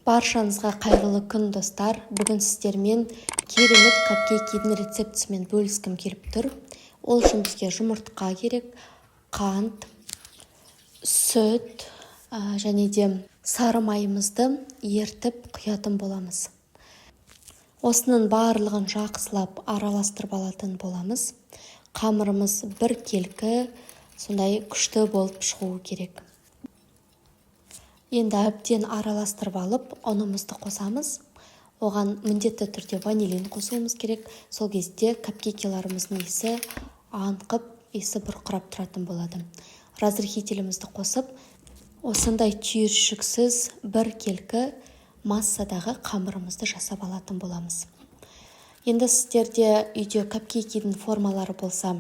Баршаңызға қайырлы күн, достар. Бүгін сіздермен керемет капкейкидің рецептісімен бөліскім келіп тұр. Ол үшін бізге жұмыртқа керек, қант, сүт және де сары майымызды ертіп құятын боламыз. Осының барлығын жақсылап араластырып алатын боламыз. Қамырымыз бір келкі, сондай күшті болып шығуы керек. Енді әбден араластырып алып, ұнымызды қосамыз. Оған міндетті түрде ванилин қосуымыз керек. Сол кезде капкейкелеріміздің иісі аңқып, иісі бұрқырап тұратын болады. Разрыхителімізді қосып, осындай түйіршіксіз бір келкі массадағы қамырымызды жасап алатын боламыз. Енді сіздерде үйде капкейкидің формалары болса,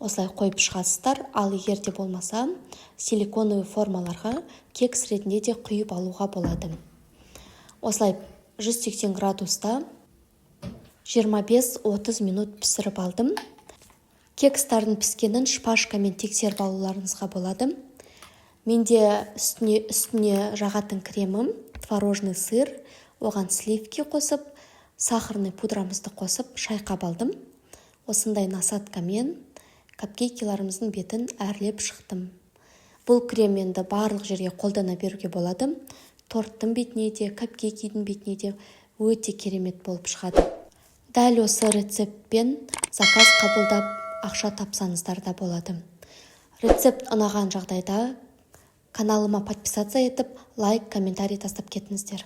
осылай қойып шығасыздар, ал егер де болмаса, силиконовый формаларға кекс ретінде де құйып алуға болады. Осылай 180 градуста 25-30 минут пісіріп алдым. Кекстардың піскенін шпажкамен тексеріп алуларыңызға болады. Менде үстіне жағатын кремім, творожный сыр, оған сливки қосып, сахарный пудрамызды қосып шайқап алдым. Осындай насаткамен капкейкелеріміздің бетін әрлеп шықтым. Бұл крем енді барлық жерге қолдана беруге болады. Торттың бетіне де, капкейкидің бетіне де өте керемет болып шығады. Дәл осы рецептпен заказ қабылдап, ақша тапсаңыздар да болады. Рецепт ұнаған жағдайда каналыма подписаться етіп, лайк, комментарий тастап кетіңіздер.